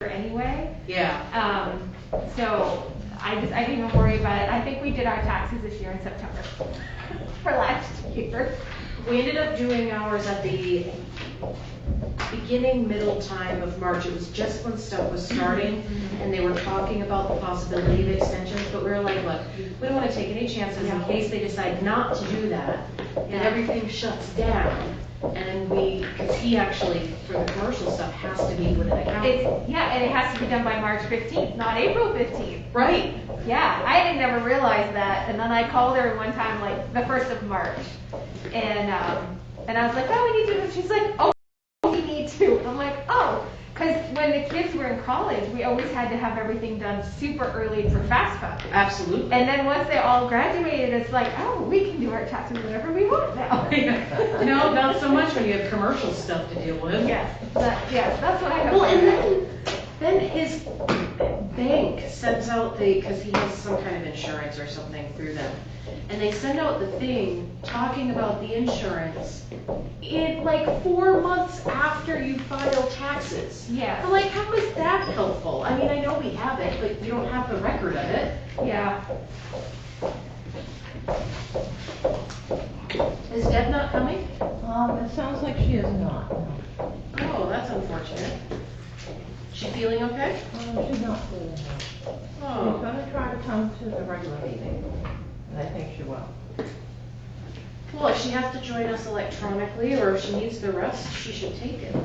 anyway. Yeah. So I didn't even worry about it. I think we did our taxes this year in September for last year. We ended up doing ours at the beginning, middle time of March. It was just when stuff was starting and they were talking about the possibility of extensions, but we were like, look, we don't want to take any chances in case they decide not to do that and everything shuts down. And because he actually, for the commercial stuff, has to be with an accountant. And it has to be done by March 15th, not April 15th. Right. Yeah, I didn't never realize that, and then I called her one time, like the 1st of March, and I was like, oh, we need to, and she's like, oh, we need to. I'm like, oh, because when the kids were in college, we always had to have everything done super early for FAFSA. Absolutely. And then once they all graduated, it's like, oh, we can do our taxes whenever we want now. No, not so much when you have commercial stuff to deal with. Yes, that's what I have. Well, and then his bank sends out because he has some kind of insurance or something through them, and they send out the thing talking about the insurance in like 4 months after you file taxes. Yeah. I'm like, how is that helpful? I mean, I know we have it, but we don't have the record of it. Yeah. Is Deb not coming? It sounds like she is not. Oh, that's unfortunate. She feeling okay? She's not feeling well. Oh. She's gonna try to come to the regular meeting, and I think she will. Well, if she has to join us electronically or if she needs the rest, she should take it.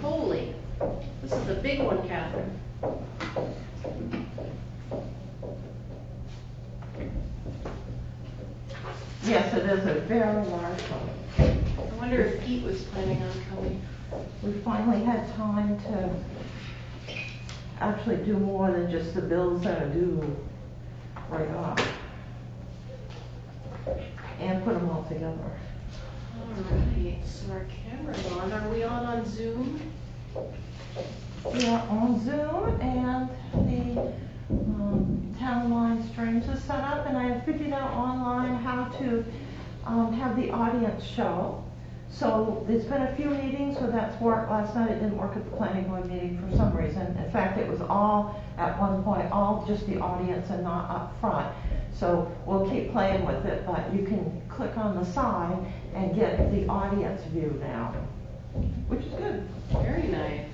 Holy, this is a big one, Catherine. Yes, it is a very large one. I wonder if Pete was planning on coming. We finally had time to actually do more than just the bills that are due right off. And put them all together. Alright, so our camera's on. Are we on Zoom? We are on Zoom, and the town line streams is set up, and I have figured out online how to have the audience show. So there's been a few meetings where that's worked. Last night it didn't work at the planning board meeting for some reason. In fact, it was all, at one point, all just the audience and not up front. So we'll keep playing with it, but you can click on the side and get the audience view now, which is good. Very nice.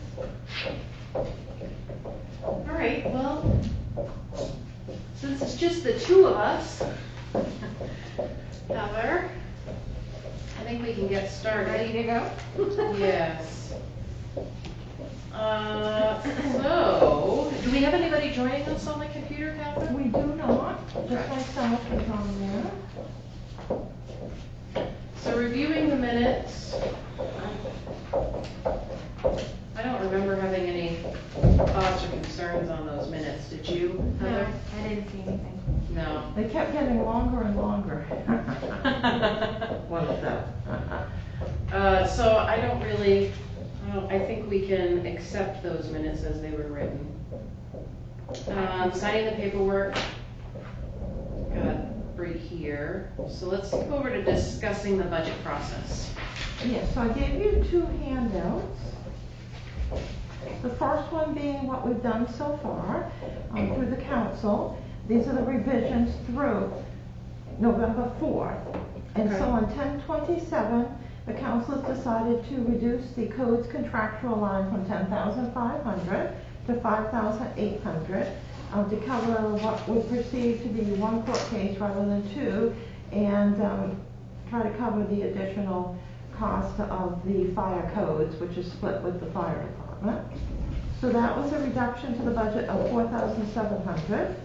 Alright, well, since it's just the two of us, Heather, I think we can get started. Ready to go? Yes. So, do we have anybody joining us on the computer, Catherine? We do not, just myself is on there. So reviewing the minutes, I don't remember having any thoughts or concerns on those minutes. Did you, Heather? No, I didn't see anything. No. They kept getting longer and longer. What is that? So I think we can accept those minutes as they were written. Signing the paperwork, got right here. So let's go over to discussing the budget process. Yes, so I gave you two handouts. The first one being what we've done so far through the council. These are the revisions through November 4th. And so on 10/27, the council has decided to reduce the code's contractual line from $10,500 to $5,800 to cover what we perceive to be one court case rather than two, and try to cover the additional cost of the fire codes, which is split with the fire department. So that was a reduction to the budget of $4,700.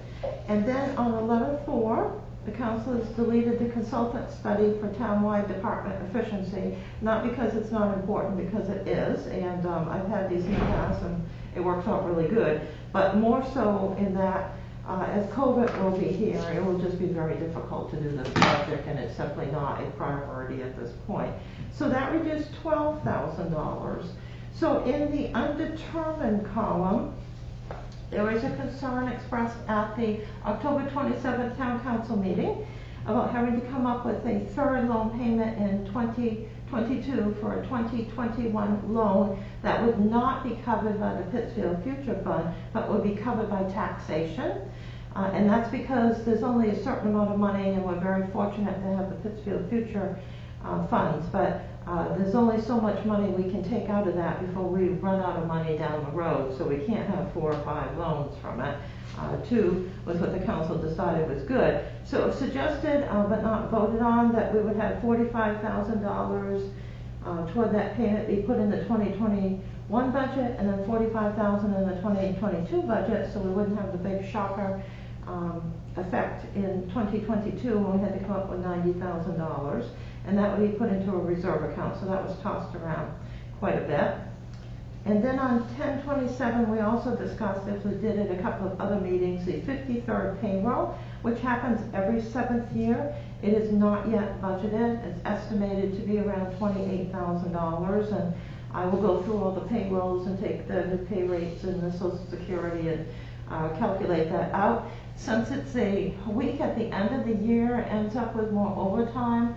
And then on 11/4, the council has deleted the consultant study for townwide department efficiency, not because it's not important, because it is, and I've had these in the past and it works out really good, but more so in that as COVID will be here, it will just be very difficult to do this project, and it's simply not a priority at this point. So that reduced $12,000. So in the undetermined column, there is a concern expressed at the October 27th Town Council meeting about having to come up with a third loan payment in 22 for a 2021 loan that would not be covered by the Pittsfield Future Fund, but would be covered by taxation. And that's because there's only a certain amount of money, and we're very fortunate to have the Pittsfield Future funds, but there's only so much money we can take out of that before we run out of money down the road, so we can't have 4 or 5 loans from it. 2 was what the council decided was good. So it suggested, but not voted on, that we would have $45,000 toward that payment be put in the 2021 budget, and then $45,000 in the 2022 budget, so we wouldn't have the big shocker effect in 2022 when we had to come up with $90,000. And that would be put into a reserve account, so that was tossed around quite a bit. And then on 10/27, we also discussed, as we did at a couple of other meetings, the 53rd payroll, which happens every 7th year. It is not yet budgeted. It's estimated to be around $28,000, and I will go through all the payrolls and take the pay rates and the Social Security and calculate that out. Since it's a week at the end of the year, it ends up with more overtime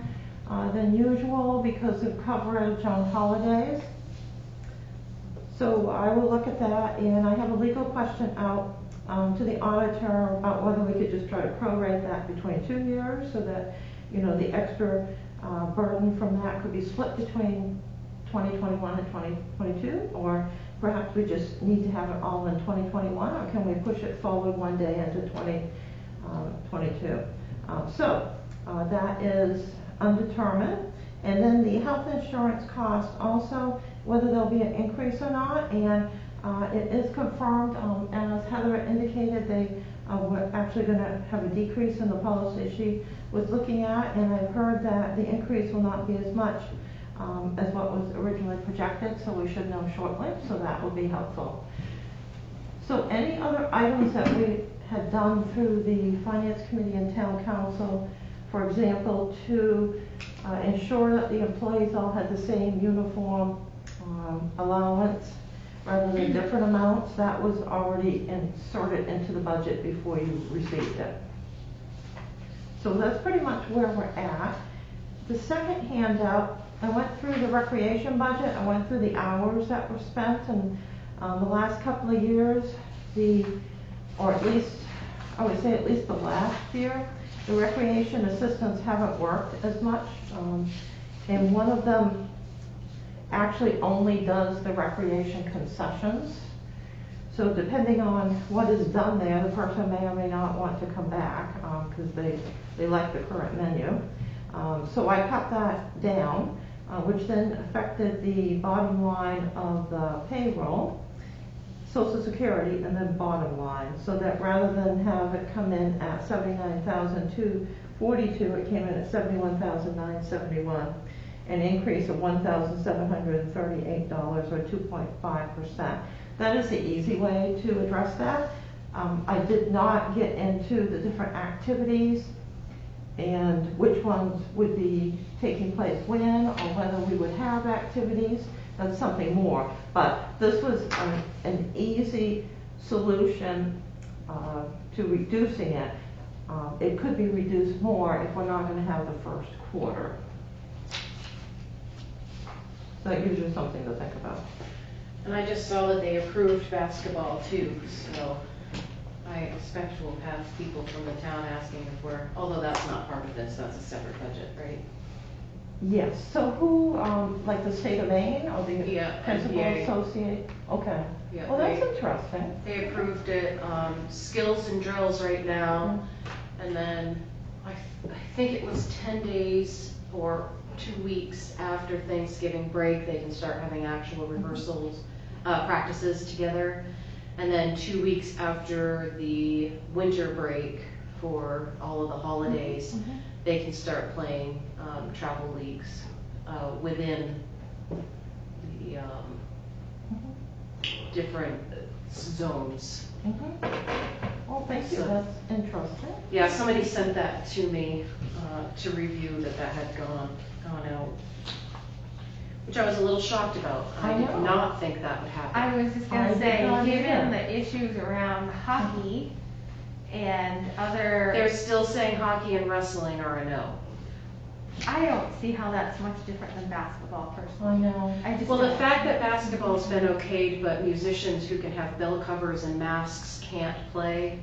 than usual because of coverage on holidays. So I will look at that, and I have a legal question out to the auditor about whether we could just try to prorate that between 2 years so that, you know, the extra burden from that could be split between 2021 and 2022, or perhaps we just need to have it all in 2021, or can we push it forward one day into 2022? That is undetermined. And then the health insurance cost also, whether there'll be an increase or not, and it is confirmed, as Heather indicated, they were actually going to have a decrease in the policy she was looking at, and I've heard that the increase will not be as much as what was originally projected, so we should know shortly, so that will be helpful. So any other items that we had done through the Finance Committee and Town Council, for example, to ensure that the employees all had the same uniform allowance rather than different amounts, that was already inserted into the budget before you received it. So that's pretty much where we're at. The second handout, I went through the recreation budget, I went through the hours that were spent, and the last couple of years, or at least, I would say at least the last year, the recreation assistants haven't worked as much, and one of them actually only does the recreation concessions. So depending on what is done there, the person may or may not want to come back because they like the current menu. So I cut that down, which then affected the bottom line of the payroll, Social Security, and then bottom line, so that rather than have it come in at $79,242, it came in at $71,971, an increase of $1,738 or 2.5%. That is the easy way to address that. I did not get into the different activities and which ones would be taking place when, or whether we would have activities. That's something more. But this was an easy solution to reducing it. It could be reduced more if we're not going to have the first quarter. So that gives you something to think about. And I just saw that they approved basketball too, so I expect we'll have people from the town asking if we're, although that's not part of this, that's a separate budget, right? Yes, so who, like the state of Maine or the Yeah, principal NBA. associate? Okay. Yeah, Well, that's interesting. They approved it, skills and drills right now, and then I think it was 10 days or 2 weeks after Thanksgiving break, they can start having actual rehearsals, practices together. And then 2 weeks after the winter break for all of the holidays, they can start playing travel leagues within the different zones. Well, thank you, So- that's interesting. Yeah, somebody sent that to me to review that had gone out, which I was a little shocked about. I I did know. not think that would happen. I was just I gonna did say, not given either. the issues around hockey and other. They're still saying hockey and wrestling are a no. I don't see how that's much different than basketball I personally. know. I just Well, the don't. fact that basketball's been okayed, but musicians who can have bell covers and masks can't play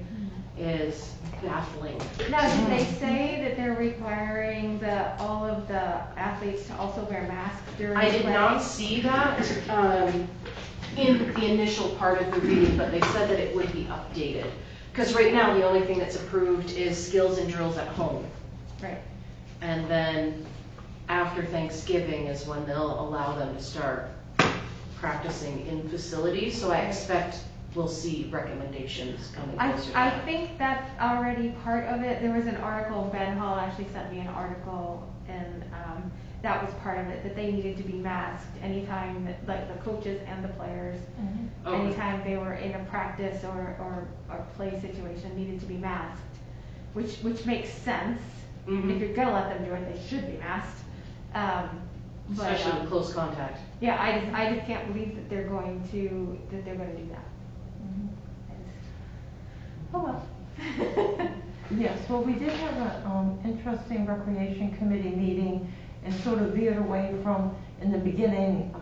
is baffling. Now, did they say that they're requiring all of the athletes to also wear masks during I did play? not see that in the initial part of the reading, but they said that it would be updated. Because right now, the only thing that's approved is skills and drills at home. Right. And then after Thanksgiving is when they'll allow them to start practicing in facilities. So I expect we'll see recommendations coming closer to I that. think that's already part of it. There was an article, Ben Hall actually sent me an article, and that was part of it, that they needed to be masked anytime that, like, the coaches and the players, Mhm. Okay. anytime they were in a practice or play situation, needed to be masked, which makes sense. Mhm. If you're gonna let them do it, they should be masked. But, Especially with close contact. yeah, I just can't believe that they're going to do that. Mhm. I Oh, well. just- Yes, well, we did have an interesting recreation committee meeting and sort of veered away from, in the beginning,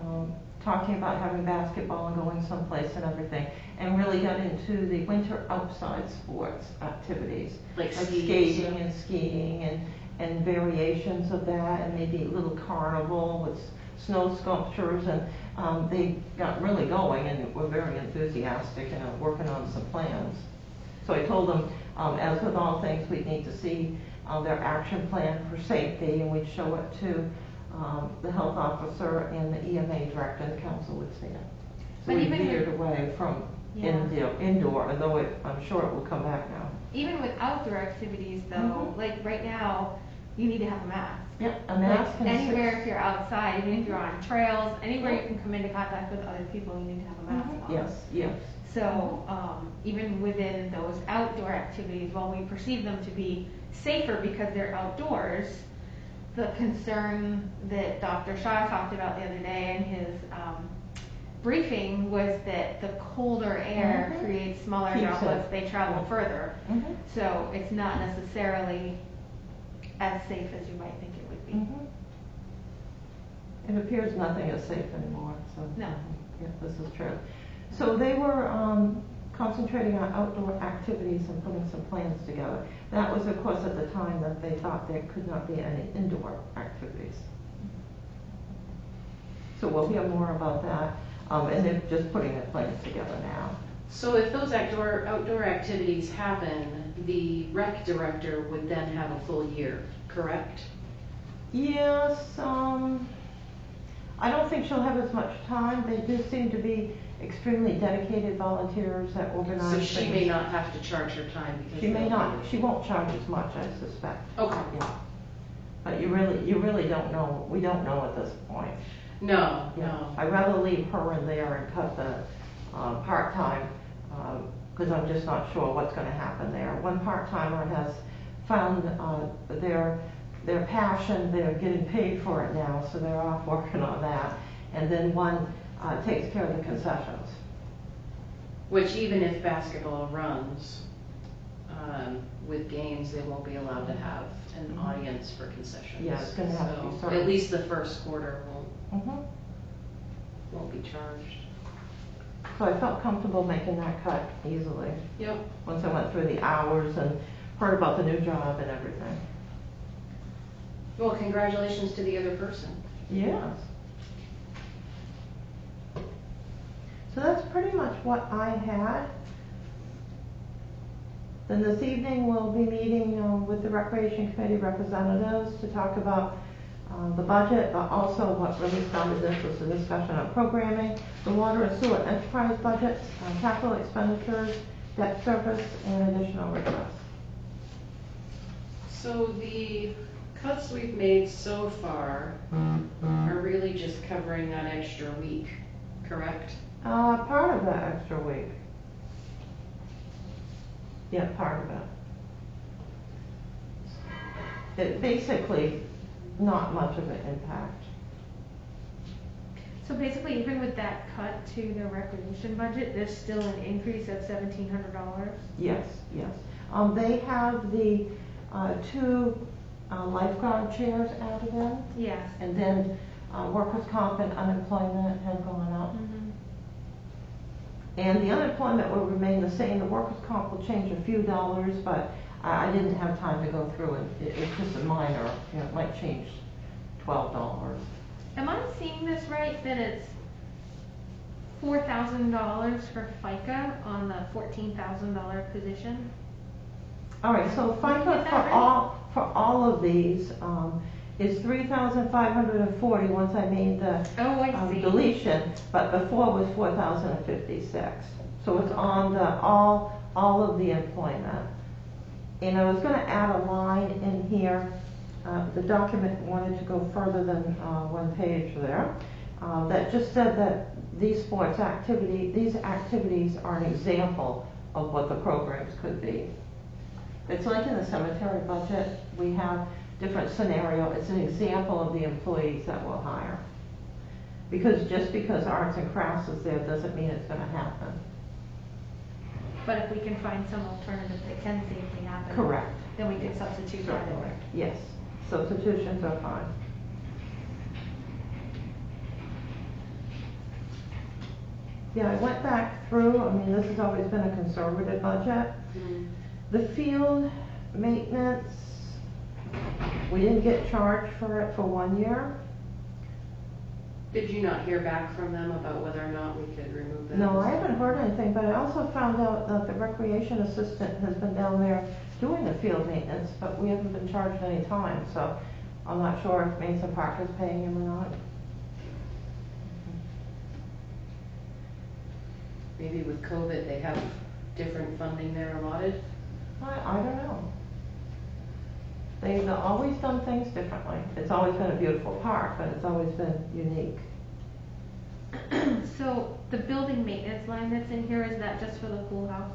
talking about having basketball and going someplace and everything, and really got into the winter outside sports activities. Like Skating and skiing and variations of that, and maybe a little carnival with snow sculptures, and they got really going and were very enthusiastic and are working on some plans. So I told them, as with all things, we'd need to see their action plan for safety, and we'd show it to the health officer and the EMA director, and the council would see it. So But we even veered with- away from Yeah. indoor, although I'm sure it will come back now. Even with outdoor activities though, Mhm. like right now, you need to have a mask. Yep, a Like mask and anywhere six- if you're outside, even if you're on trails, anywhere you can come into contact with other people, you need to have a mask on. Yes, yes. So, even within those outdoor activities, while we perceive them to be safer because they're outdoors, the concern that Dr. Shaw talked about the other day in his briefing was that the colder air Mhm. creates smaller Keeps droplets, it. they travel Yeah. further. Mhm. So it's not necessarily as safe as you might think it would be. Mhm. It appears nothing is safe anymore, so. No. Yeah, this is true. So they were concentrating on outdoor activities and putting some plans together. That was, of course, at the time that they thought there could not be any indoor activities. So we'll hear more about that, and they're just putting the plans together now. So if those outdoor activities happen, the rec director would then have a full year, correct? Yes, I don't think she'll have as much time. They do seem to be extremely dedicated volunteers that organize So things. she may not have to charge her time because. She may they'll not, be- she won't charge as much, I suspect. Okay. Yeah. But you really don't know, we don't know at this point. No, Yeah. no. I'd rather leave her in there and cut the part-time, because I'm just not sure what's gonna happen there. One part-timer has found their passion, they're getting paid for it now, so they're off working on that. And then one takes care of the concessions. Which even if basketball runs, with games, they won't be allowed to have an Mhm. audience for concessions. Yeah, it's gonna have to be So certain. at least the first quarter Mhm. won't be charged. So I felt comfortable making that cut easily, Yep. once I went through the hours and heard about the new job and everything. Well, congratulations to the other person. Yes. So that's pretty much what I had. Then this evening, we'll be meeting with the Recreation Committee representatives to talk about the budget, but also what really started this was a discussion on programming, the water and sewer enterprise budgets, capital expenditures, debt service, and additional requests. So the cuts we've made so far are really just covering that extra week, correct? Part of that extra week. Yeah, part of it. It basically, not much of an impact. So basically, even with that cut to the recreation budget, there's still an increase of $1,700. Yes, yes. They have the two lifeguard chairs added in. Yes. And then workers' comp and unemployment have gone up. Mhm. And the unemployment will remain the same. The workers' comp will change a few dollars, but I didn't have time to go through it. It's just a minor, it might change $12. Am I seeing this right, that it's $4,000 for FICA on the $14,000 position? All right, so Did you FICA get that right? for all of these is 3,540 once I made the Oh, I see. deletion, but before was 4,056. So it's on the all of the employment. And I was going to add a line in here. The document wanted to go further than one page there. That just said that these activities are an example of what the programs could be. It's like in the cemetery budget, we have different scenario. It's an example of the employees that we'll hire. Because just because arts and crafts is there doesn't mean it's going to happen. But if we can find some alternative that can safely happen. Correct. Then we can substitute that in there. Yes, substitutions are fine. Yeah, I went back through, I mean, this has always been a conservative budget. The field maintenance, we didn't get charged for it for 1 year. Did you not hear back from them about whether or not we could remove that? No, I haven't heard anything, but I also found out that the recreation assistant has been down there doing the field maintenance, but we haven't been charged any time, so I'm not sure if Mason Park is paying him or not. Maybe with COVID, they have different funding there allotted? I don't know. They've always done things differently. It's always been a beautiful park, but it's always been unique. So the building maintenance line that's in here, is that just for the pool house?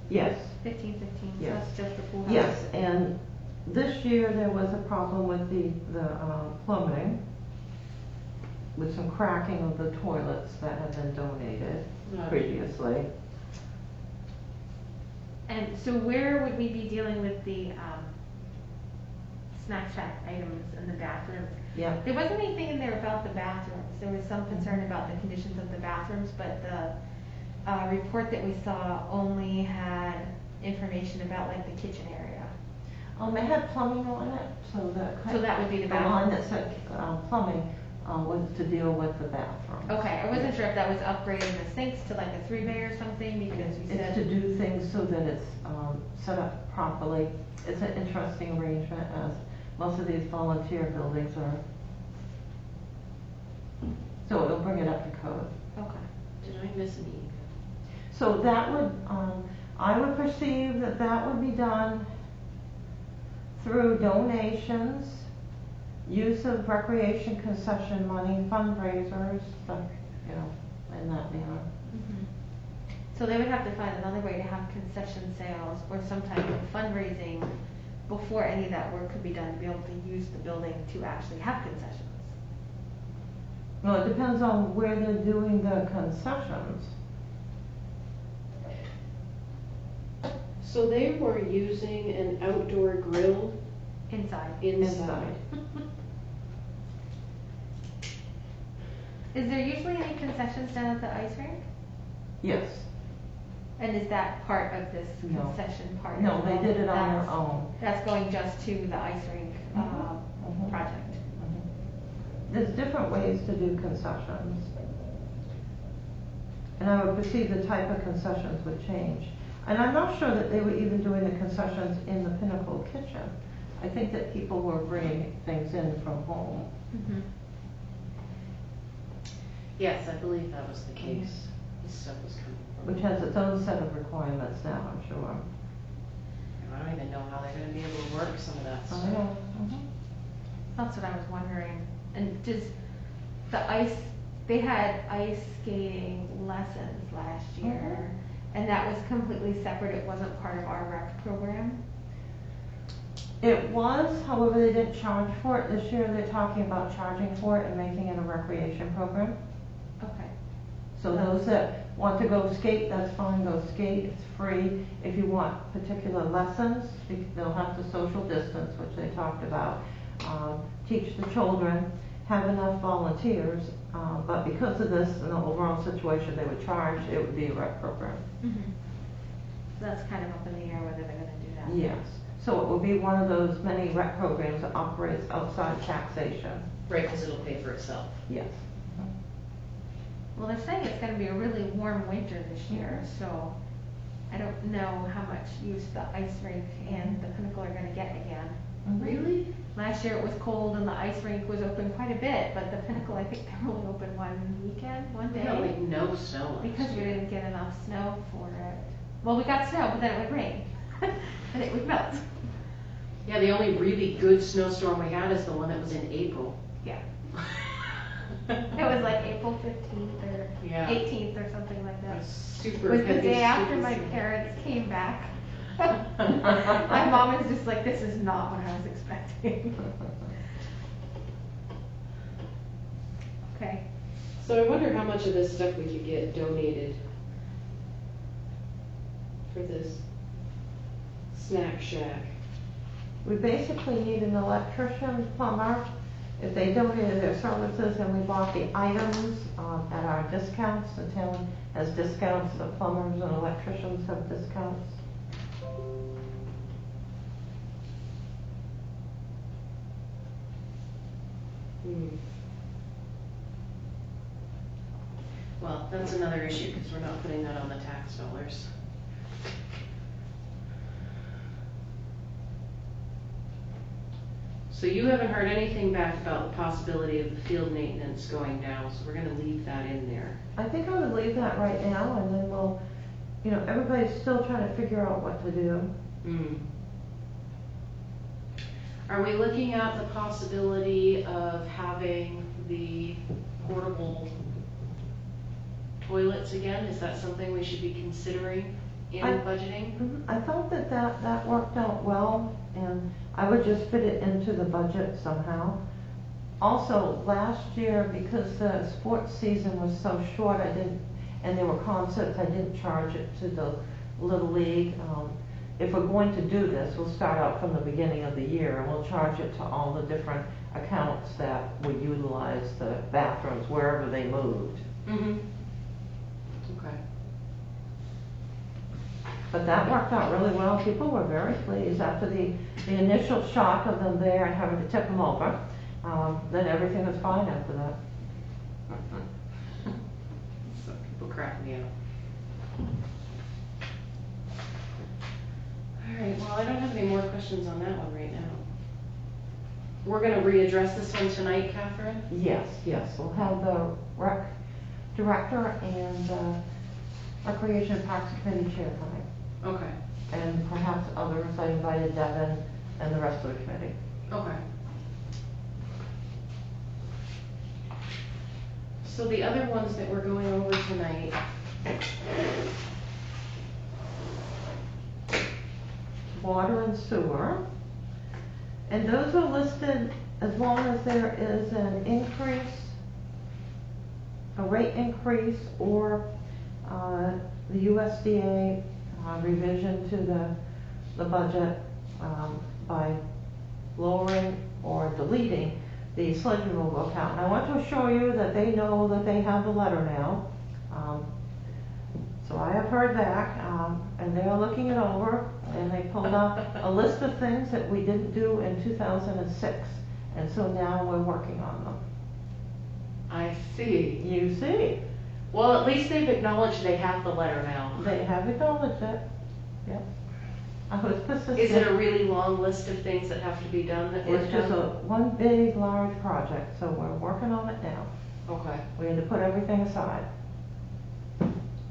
Yes, 1515, so Yes. that's just the pool house? yes, and this year there was a problem with the plumbing, with some cracking of the toilets that had been donated previously. And so where would we be dealing with the snack shack items in the bathrooms? Yeah. There wasn't anything in there about the bathrooms. There was some concern about the conditions of the bathrooms, but the report that we saw only had information about like the kitchen area. It had plumbing on it, so So that would be the line bathroom? that said plumbing was to deal with the bathroom. Okay, I wasn't sure if that was upgrading the sinks to like a 3-bay or something, because you It's to said, do things so that it's set up properly. It's an interesting arrangement, as most of these volunteer buildings are. So it'll bring it up to code. okay. Did I miss an email? So that would, I would perceive that that would be done through donations, use of recreation concession money, fundraisers, stuff, in that manner. Mhm. So they would have to find another way to have concession sales or some type of fundraising before any of that work could be done, to be able to use the building to actually have concessions. Well, it depends on where they're doing the concessions. So they were using an outdoor grill Inside. inside. Is there usually any concessions down at the ice rink? Yes. And is that part of this No. concession part? No, as they well? did it on their That's- own. That's going just to the ice rink, Mhm. project. There's different ways to do concessions. And I would perceive the type of concessions would change. And I'm not sure that they were even doing the concessions in the Pinnacle kitchen. I think that people were bringing things in from home. Mhm. Yes, I believe that was the case. This stuff was coming from. Which has its own set of requirements now, I'm sure. I don't even know how they're gonna be able to work some of that stuff. I know. That's what I was wondering. And does the ice, they had ice skating lessons last year, and that was completely separate, it wasn't part of our rec program? It was, however, they didn't charge for it. This year they're talking about charging for it and making it a recreation program. Okay. So those that want to go skate, that's fine, go skate, it's free. If you want particular lessons, they'll have to social distance, which they talked about. Teach the children, have enough volunteers, but because of this and the overall situation they would charge, it would be a rec program. So that's kind of up in the air whether they're gonna do that. Yes, so it will be one of those many rec programs that operates outside taxation. Right, because it'll pay for itself. Yes. Well, they're saying it's gonna be a really warm winter this year, so I don't know how much use the ice rink and the Pinnacle are gonna get again. Really? Last year it was cold and the ice rink was open quite a bit, but the Pinnacle, I think they're only open one weekend, one We got day. like no snow last Because we year. didn't get enough snow for it. Well, we got snow, but then it would rain, and it would melt. Yeah, the only really good snowstorm we had is the one that was in April. Yeah. It was like April 15th or Yeah. 18th or something like that. Super It was the heavy, day after super my snow. parents came back. My mom is just like, this is not what I was expecting. Okay. So I wonder how much of this stuff we could get donated for this snack shack. We basically need an electrician, plumber. If they donated their services and we bought the items at our discounts, the town has discounts, the plumbers and electricians have discounts. Well, that's another issue because we're not putting that on the tax dollars. So you haven't heard anything back about the possibility of the field maintenance going down, so we're gonna leave that in there. I think I would leave that right now and then we'll, everybody's still trying to figure out what to do. Are we looking at the possibility of having the portable toilets again? Is that something we should be considering in budgeting? I thought that worked out well, and I would just fit it into the budget somehow. Also, last year, because the sports season was so short, and there were concerts, I didn't charge it to the Little League. If we're going to do this, we'll start out from the beginning of the year, and we'll charge it to all the different accounts that would utilize the bathrooms wherever they moved. Okay. But that worked out really well. People were very pleased after the initial shock of them there and having to tip them over. Then everything was fine after that. So people crack me up. All right, well, I don't have any more questions on that one right now. We're gonna readdress this one tonight, Catherine? Yes, we'll have the rec director and Recreation and Parks Committee chair coming. Okay. And perhaps others. I invited Devin and the rest of the committee. Okay. So the other ones that we're going over tonight, Water and sewer. And those are listed as long as there is an increase, a rate increase, or the USDA revision to the budget by lowering or deleting the sludge removal account. And I want to assure you that they know that they have the letter now. So I have heard back, and they're looking it over, and they pulled up a list of things that we didn't do in 2006. And so now we're working on them. I see. You see, Well, at least they've acknowledged they have the letter now. they have acknowledged it. Yep. I was persistent. Is it a really long list of things that have to be done that were It's just done? one big, large project, so we're working on it now. Okay. We had to put everything aside.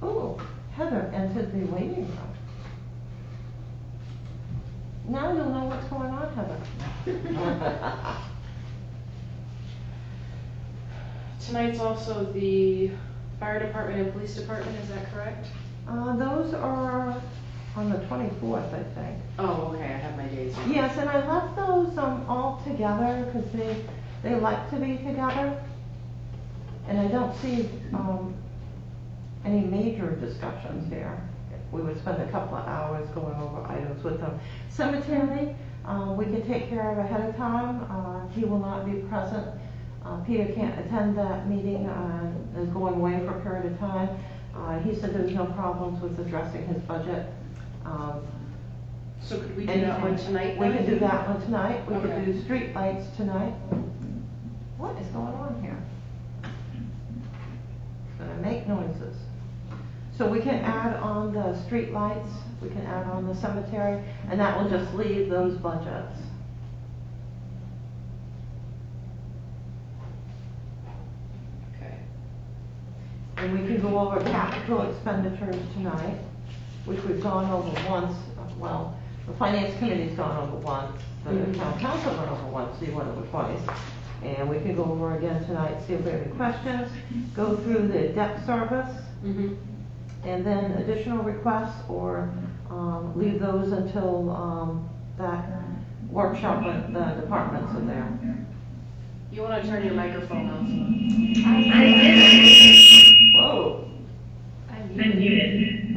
Oh, Heather entered the waiting room. Now you'll know what's going on, Heather. Tonight's also the fire department and police department, is that correct? Those are on the 24th, I think. Oh, okay, I have my days. Yes, and I left those all together because they like to be together. And I don't see any major discussions here. We would spend a couple of hours going over items with them. Cemetery, we can take care of ahead of time. He will not be present. Peter can't attend that meeting, is going away for a period of time. He said there's no problems with addressing his budget. So could we do that one tonight We then? could do that one tonight. We Okay. could do street lights tonight. What is going on here? It's gonna make noises. So we can add on the street lights, we can add on the cemetery, and that will just leave those budgets. Okay. And we can go over capital expenditures tonight, which we've gone over once. Well, the finance committee's gone over once, the town council went over once, so you went over twice. And we can go over again tonight, see if we have any questions, go through the debt service, Mm-hmm. and then additional requests, or leave those until that workshop with the departments are there. You wanna turn your microphone off? Whoa. I'm muted.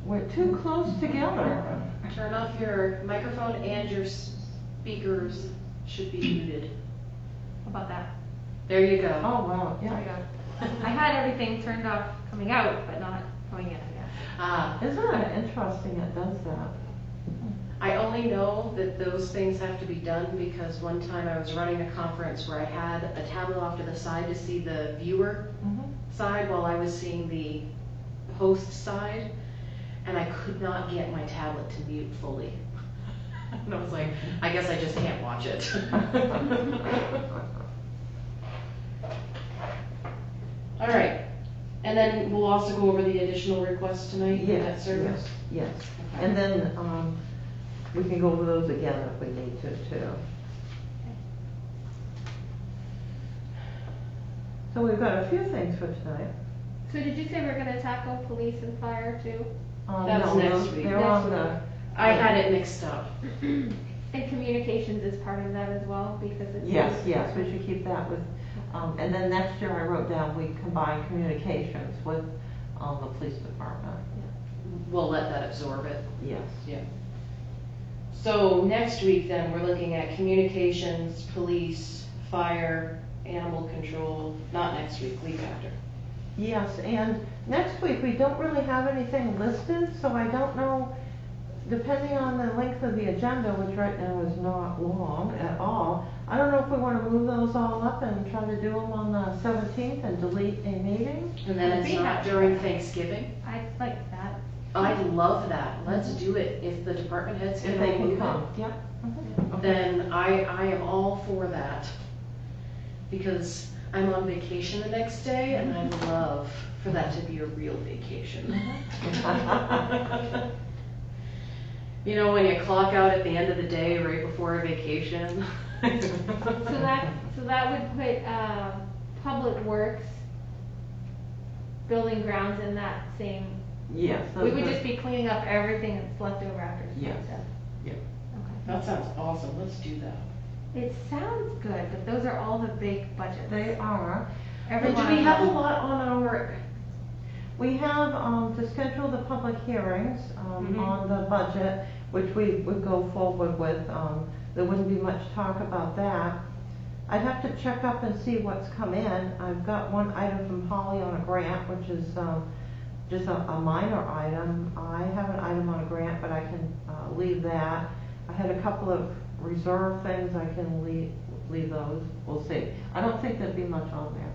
We're too close together. Turn off your microphone and your speakers should be muted. How about that? There you go. Oh, wow, There we yeah. go. I had everything turned off coming out, but not going in, I guess. Ah, Isn't it interesting it does that? I only know that those things have to be done because one time I was running a conference where I had a tablet off to the side to see the viewer side while I was seeing the host side, and I could not get my tablet to mute fully. And I was like, I guess I just can't watch it. All right, and then we'll also go over the additional requests tonight, for that Yes, service? yes, yes. Okay. And then, we can go over those again if we need to, too. So we've got a few things for tonight. So did you say we're gonna tackle police and fire too? That's No, next those- week. They're Next on week. the, I had it mixed up. And communications is part of that as well, because it's. yes, yes, we should keep that with, and then next year I wrote down, we combine communications with, the police department. We'll let that absorb it. Yes. Yeah. So next week then, we're looking at communications, police, fire, animal control, not next week, week after. Yes, and next week, we don't really have anything listed, so I don't know, depending on the length of the agenda, which right now is not long at all, I don't know if we want to move those all up and try to do them on the 17th and delete a meeting. And then it's not during Thanksgiving. I like that. I love that. Let's do it. If the department heads If can they can move come, it, yep. then I am all for that. Because I'm on vacation the next day and I love for that to be a real vacation. You know, when you clock out at the end of the day right before a vacation. So that would put, Public Works, Building Grounds in that same, Yes. we those would are- just be cleaning up everything that's left over after. Yes. stuff. Yep. Okay. That sounds awesome. Let's do that. It sounds good, but those are all the big budgets. They are. Every But one do we of have a them. lot on our, We have, to schedule the public hearings, Mhm. on the budget, which we would go forward with. There wouldn't be much talk about that. I'd have to check up and see what's come in. I've got one item from Holly on a grant, which is, just a minor item. I have an item on a grant, but I can, leave that. I had a couple of reserve things, I can leave those, we'll see. I don't think there'd be much on there.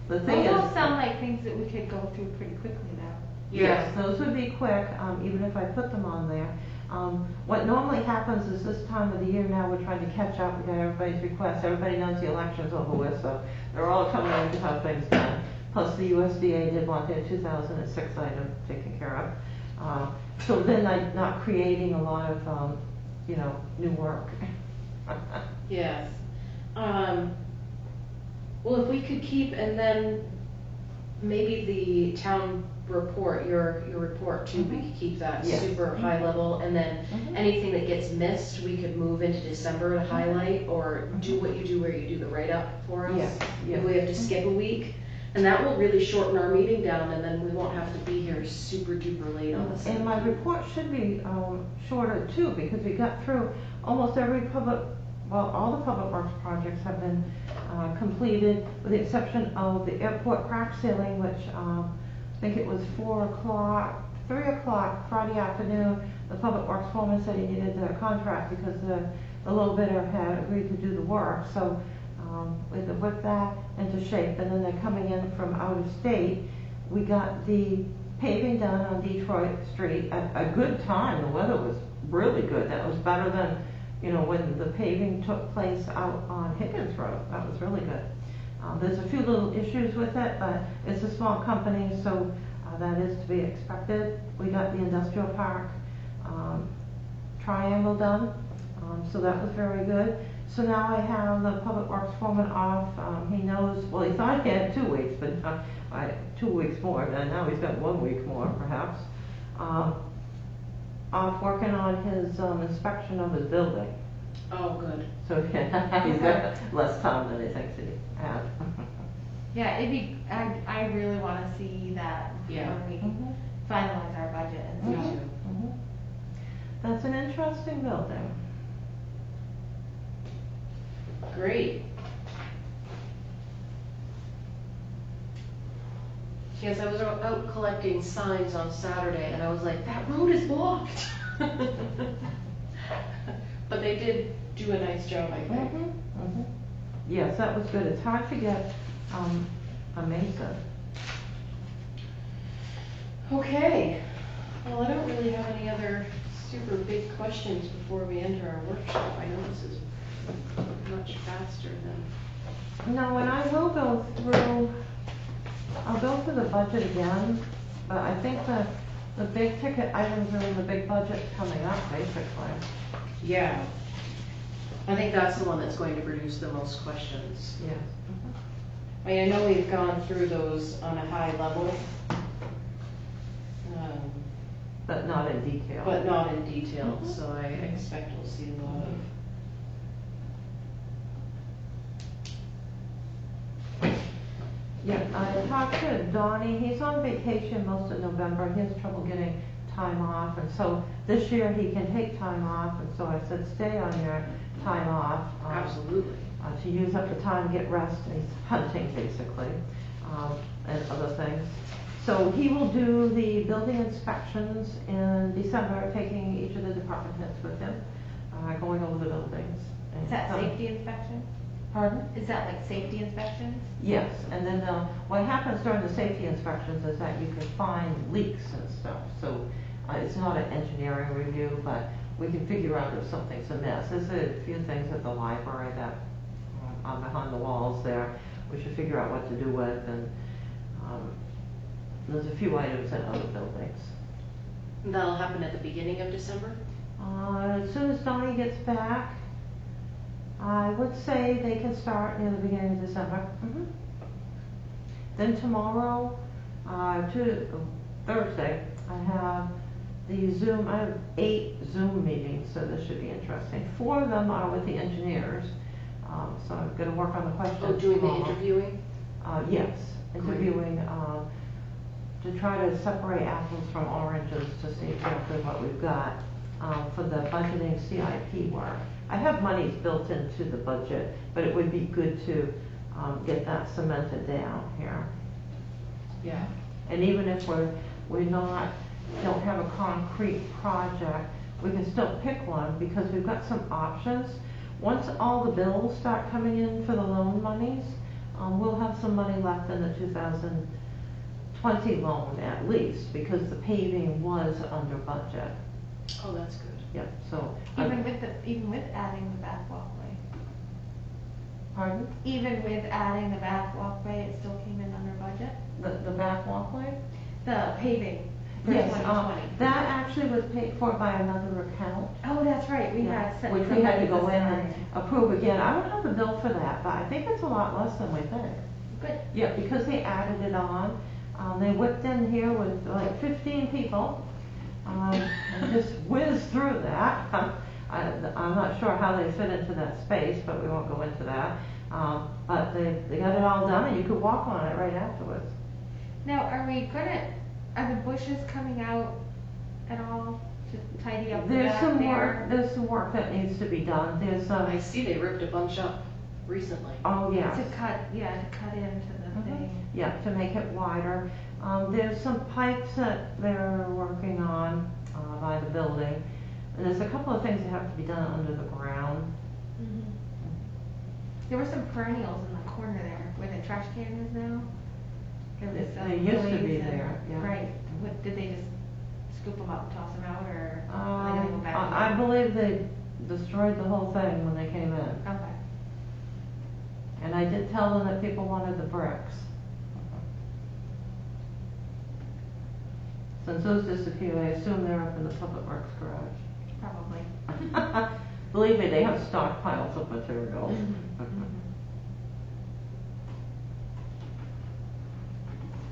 The thing Those is. all sound like things that we could go through pretty quickly though. Yes, those would be quick, even if I put them on there. What normally happens is this time of the year now, we're trying to catch up, we got everybody's requests, everybody knows the election's over with, so they're all coming in to have things done. Plus the USDA did want their 2006 item taken care of. So then I'm not creating a lot of, new work. yes. Well, if we could keep, and then maybe the town report, your report too, we could keep that Yes. super high level, and then Mhm. anything that gets missed, we could move into December to highlight, or do what you do where you do the write-up for us. Yes, yes. If we have to skip a week, and that will really shorten our meeting down, and then we won't have to be here super duper late on the And my 17th. report should be shorter too, because we got through almost every all the public works projects have been completed, with the exception of the airport crack sealing, which I think it was 3 o'clock Friday afternoon. The public works foreman said he needed the contract because the low bidder had agreed to do the work, so we could whip that into shape. And then they're coming in from out of state. We got the paving done on Detroit Street at a good time. The weather was really good. That was better than, when the paving took place out on Higgins Road. That was really good. There's a few little issues with it, but it's a small company, so that is to be expected. We got the industrial park triangle done, so that was very good. So now I have the public works foreman off. He knows, well, he thought he had 2 weeks, but 2 weeks more, and now he's got 1 week more, perhaps. Off working on his inspection of his building. Oh, good. So he's got less time than he thinks he had. Yeah, I really wanna see that Yeah. before we Mhm. finalize our budget and Me stuff. too. Mhm. That's an interesting building. Great. Yes, I was out collecting signs on Saturday, and I was like, that road is blocked. But they did do a nice job, I think. Mhm, mhm. Yes, that was good. It's hard to get a Mason. Okay, well, I don't really have any other super big questions before we enter our workshop. I know this is much faster than, No, and I will go through, I'll go through the budget again, but I think the big ticket items are in the big budget coming up, basically. yeah. I think that's the one that's going to produce the most questions. Yes. I mean, I know we've gone through those on a high level, But not in detail. but not in detail, Mhm. so I expect we'll see a lot of. Yeah, I talked to Donnie, he's on vacation most of November, he has trouble getting time off, and so this year he can take time off, and so I said, stay on your time off. Absolutely. To use up the time to get rest, and he's hunting basically, and other things. So he will do the building inspections in December, taking each of the department heads with him, going over the buildings. and Is that some- safety inspection? Pardon? Is that like safety inspections? Yes, and then what happens during the safety inspections is that you can find leaks and stuff. So it's not an engineering review, but we can figure out if something's amiss. There's a few things at the library that are behind the walls there we should figure out what to do with, and there's a few items in other buildings. That'll happen at the beginning of December? As soon as Donnie gets back, I would say they can start near the beginning of December. Mhm. Then tomorrow, Thursday, I have I have 8 Zoom meetings, so this should be interesting. 4 of them are with the engineers, so I'm gonna work on the questions Oh, doing the tomorrow. interviewing? Yes, Great. interviewing, to try to separate apples from oranges to see exactly what we've got for the budgeting CIP work. I have monies built into the budget, but it would be good to get that cemented down here. Yeah. And even if don't have a concrete project, we can still pick one because we've got some options. Once all the bills start coming in for the loan monies, we'll have some money left in the 2020 loan at least, because the paving was under budget. Oh, that's good. Yep, so. Even with adding the back walkway? Pardon? Even with adding the back walkway, it still came in under budget? The back walkway? The paving for Yes, 2020? that actually was paid for by another account. Oh, that's right, we Yeah, had. set which we had to go in somebody and aside. approve again. I don't have the bill for that, but I think it's a lot less than we think. Good. Yeah, because they added it on. They whipped in here with like 15 people, and just whizzed through that. I'm not sure how they fit into that space, but we won't go into that. But they got it all done, and you could walk on it right afterwards. Now, are the bushes coming out at all to tidy up the There's back some there? work, there's some work that needs to be done. There's I see they ripped a bunch up recently. oh yeah. To cut into the thing. Yeah, to make it wider. There's some pipes that they're working on by the building. And there's a couple of things that have to be done under the ground. Mhm. There were some perennials in the corner there where the trash can is now. There was They used to be lilies and- there, yeah. Right. What, did they just scoop them up and toss them out, or are they gonna go back? I believe they destroyed the whole thing when they came in. Okay. And I did tell them that people wanted the bricks. Since those disappeared, I assume they're up in the public works garage. Probably. Believe me, they have stockpiles of materials. Mhm.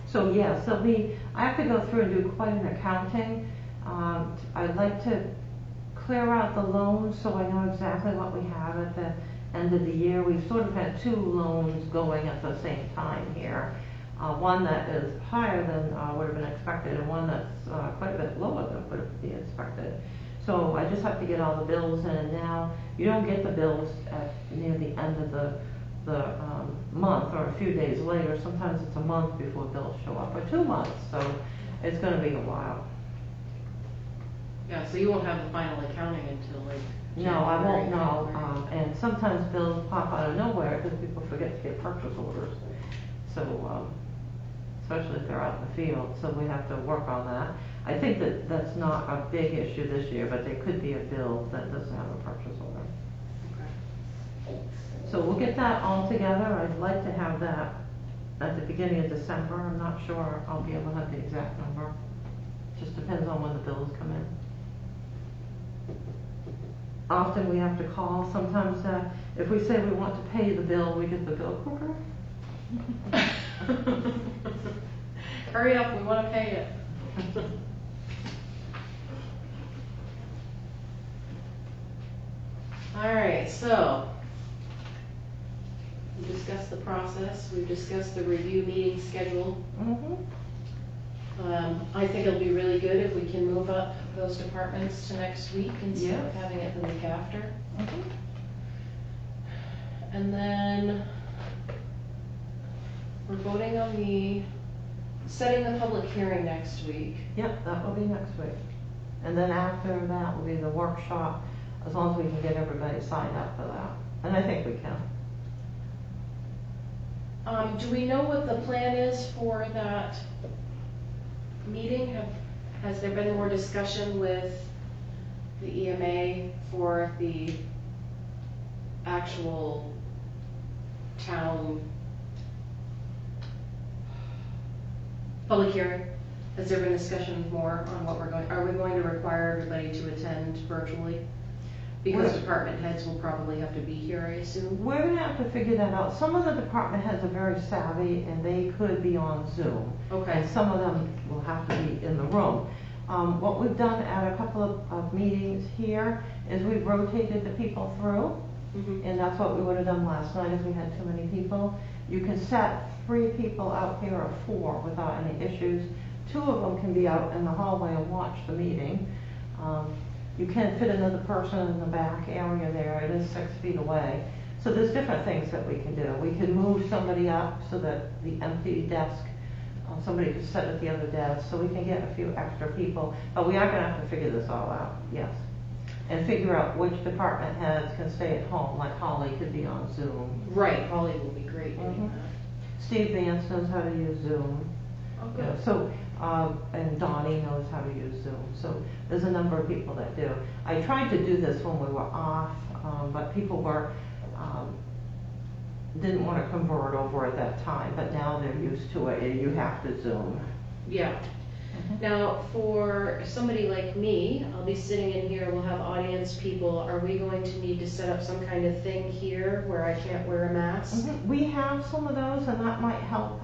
So yes, I have to go through and do quite an accounting. I'd like to clear out the loans so I know exactly what we have at the end of the year. We've sort of had two loans going at the same time here. One that is higher than would have been expected, and one that's quite a bit lower than would be expected. So I just have to get all the bills in, and now you don't get the bills near the end of the month or a few days later. Sometimes it's a month before bills show up, or 2 months, so it's going to be a while. Yeah, so you won't have the final accounting until like No, I won't January, know, February. and sometimes bills pop out of nowhere because people forget to get purchase orders. So, especially if they're out in the field, so we have to work on that. I think that that's not a big issue this year, but there could be a bill that doesn't have a purchase order. Okay. So we'll get that all together. I'd like to have that at the beginning of December. I'm not sure I'll be able to have the exact number. Just depends on when the bills come in. Often we have to call. Sometimes if we say we want to pay the bill, we get the bill quicker. Hurry up, we want to pay it. All right, so we discussed the process, we've discussed the review meeting schedule. Mm-hmm. I think it'll be really good if we can move up those departments to next week instead of Yes. having it the week after. Mm-hmm. And then we're voting on setting the public hearing next week. Yep, that will be next week. And then after that will be the workshop, as long as we can get everybody signed up for that. And I think we can. Do we know what the plan is for that meeting? Has there been more discussion with the EMA for the actual town public hearing? Has there been discussion more on what are we going to require everybody to attend virtually? Because department heads will probably have to be here, I assume. We're gonna have to figure that out. Some of the department heads are very savvy and they could be on Zoom. Okay. And some of them will have to be in the room. What we've done at a couple of meetings here is we've rotated the people through. Mhm. And that's what we would have done last night if we had too many people. You can set 3 people out here or 4 without any issues. 2 of them can be out in the hallway and watch the meeting. You can't fit another person in the back area there. It is 6 feet away. So there's different things that we can do. We can move somebody up so that the empty desk, somebody could sit at the other desk, so we can get a few extra people. But we are gonna have to figure this all out, yes. And figure out which department heads can stay at home, like Holly could be on Zoom. Right, Holly will be great doing Mhm. that. Steve Vance knows how to use Zoom. Oh, You know, good. so, and Donnie knows how to use Zoom, so there's a number of people that do. I tried to do this when we were off, but people didn't want to convert over at that time, but now they're used to it, and you have to Zoom. Yeah. Now, for somebody like me, I'll be sitting in here, we'll have audience people. Are we going to need to set up some kind of thing here where I can't wear a mask? We have some of those, and that might help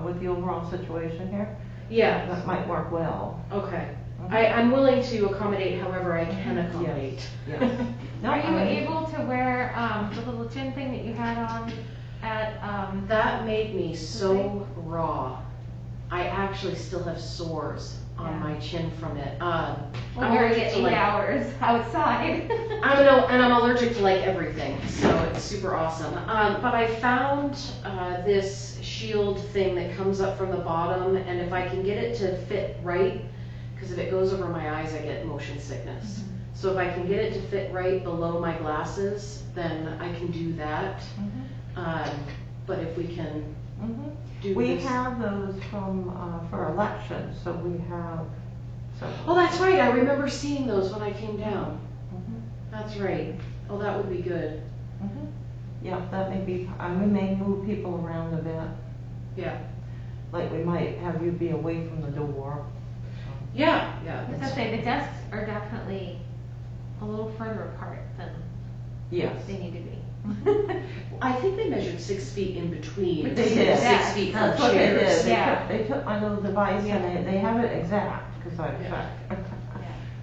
with the overall situation here. Yeah, That might work well. okay. Mhm. I'm willing to accommodate however I can accommodate. Yes. No, Are you I- able to wear, the little chin thing that you had on at, That made me so raw. I actually still have sores on Yeah. my chin from it. well, I'm wearing allergic it to 8 like, hours outside? I'm allergic to like everything, so it's super awesome. But I found this shield thing that comes up from the bottom, and if I can get it to fit right, because if it goes over my eyes, I get motion sickness. So if I can get it to fit right below my glasses, then I can do that. Mhm. But if we can Mhm. do We this. have those from, for elections, so we have some. Oh, that's right, I remember seeing those when I came down. Mhm. That's right. Oh, that would be good. Mhm. Yeah, that may be, we may move people around a bit, Yeah. like we might have you be away from the door. Yeah, I was that's gonna say, the desks are definitely a little further apart than Yes. they need to be. I think they measured 6 feet in between. Which They is did. 6 feet from That's what they did. chairs. Yeah. They took my little device Yeah. and they have it exact, because I Yeah. checked.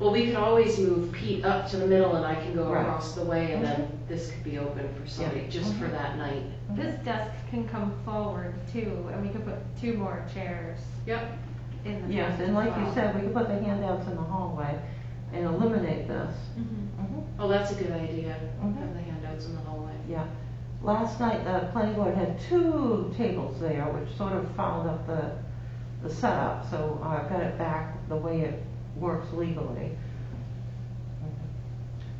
Well, we could always move Pete up to the middle and I can go Right. across the way and then this could be open for somebody, Yeah. just for Mhm. that night. This desk can come forward too, and we can put 2 more chairs Yep. in the Yes, desk and as like you well. said, we could put the handouts in the hallway and eliminate this. Mhm. Mhm. Oh, that's a good idea. Mhm. Have the handouts in the hallway. Yeah. Last night, the planning board had 2 tables there, which sort of fouled up the setup, so I've got it back the way it works legally.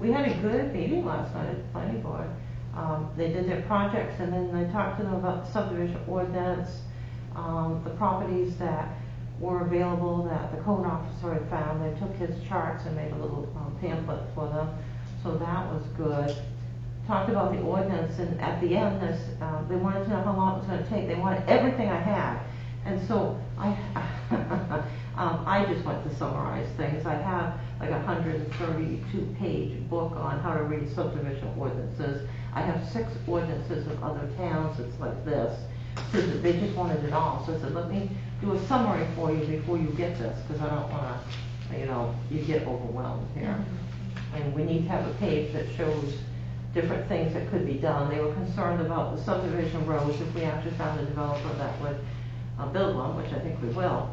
We had a good meeting last night at the planning board. They did their projects and then I talked to them about the subdivision ordinance, the properties that were available that the code officer had found. They took his charts and made a little pamphlet for them, so that was good. Talked about the ordinance and at the end, they wanted to know how long it was gonna take. They wanted everything I had. And so I just went to summarize things. I have like 132-page book on how to read subdivision ordinances. I have 6 ordinances of other towns. It's like this. So they just wanted it all. So I said, let me do a summary for you before you get this, because I don't wanna, you get overwhelmed here. And we need to have a page that shows different things that could be done. They were concerned about the subdivision roads, if we actually found a developer that would build one, which I think we will.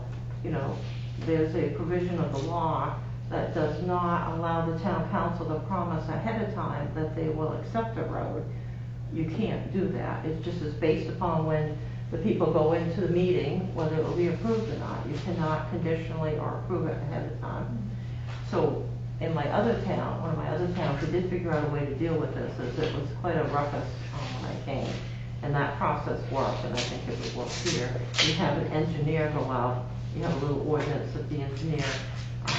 There's a provision of the law that does not allow the town council to promise ahead of time that they will accept a road. You can't do that. It just is based upon when the people go into the meeting, whether it will be approved or not. You cannot conditionally or approve it ahead of time. So in my other town, one of my other towns, we did figure out a way to deal with this, as it was quite a ruckus when I came. And that process worked, and I think it would work here. You have an engineer go out, you have a little ordinance that the engineer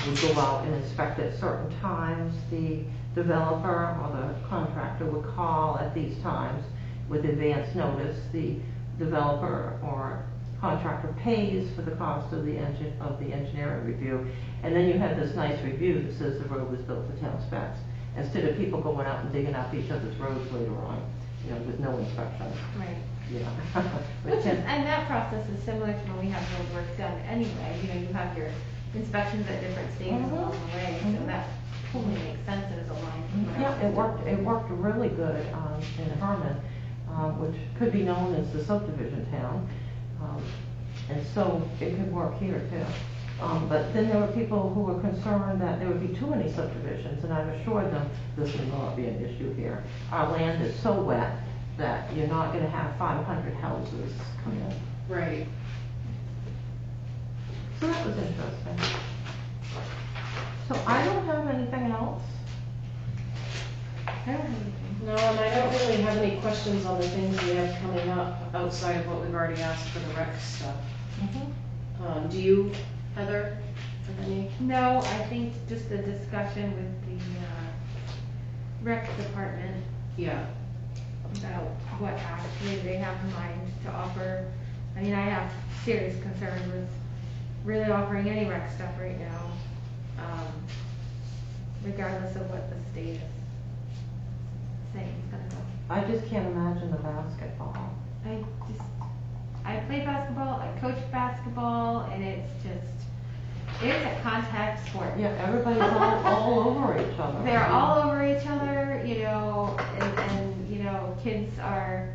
would go out and inspect at certain times. The developer or the contractor would call at these times with advance notice. The developer or contractor pays for the cost of the engineering review. And then you have this nice review that says the road was built to town specs, instead of people going out and digging up each other's roads later on, with no inspection. Right. Yeah. Which is, and that process is similar to when we have road work done anyway, you have your inspections at different stages Mhm. along the way, so Mhm. that totally makes sense and is aligned with what Yeah, else is it worked really good in Herman, which could be known as the subdivision town. And so it could work here too. But then there were people who were concerned that there would be too many subdivisions, and I've assured them this will not be an issue here. Our land is so wet that you're not gonna have 500 houses come in. Right. So that was interesting. So I don't have anything else. I don't have anything. No, and I don't really have any questions on the things we have coming up outside of what we've already asked for the rec stuff. Do you, Heather, have any? No, I think just a discussion with the, rec department Yeah. about what actually they have in mind to offer. I mean, I have serious concerns with really offering any rec stuff right now, regardless of what the state is saying is gonna go. I just can't imagine the basketball. I just, I play basketball, I coach basketball, and it's a contact sport. Yeah, everybody's all over each other. They're all over each other, you know, and you know, kids are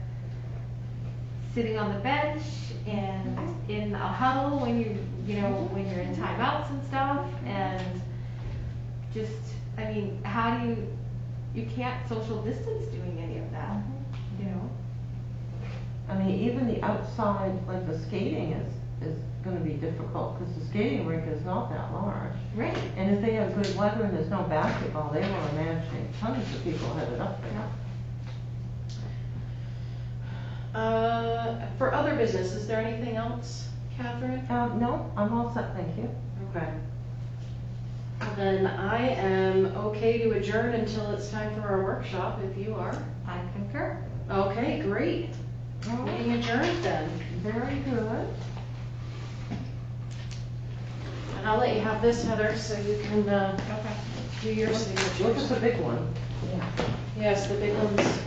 sitting on the bench and in a huddle when when you're in timeouts and stuff, and just, I mean, how do you can't social distance doing any of that, you know? I mean, even the outside, like the skating is gonna be difficult, because the skating rink is not that large. Right. And if they have good weather and there's no basketball, they will imagine tons of people headed up there. For other business, is there anything else, Catherine? No, I'm all set, thank you. Okay. Then I am okay to adjourn until it's time for our workshop, if you are. I concur. Okay, great. All right, Meeting adjourned then. very good. And I'll let you have this, Heather, so you can, Okay. do your Look at signatures. the big one. Yes, the big ones.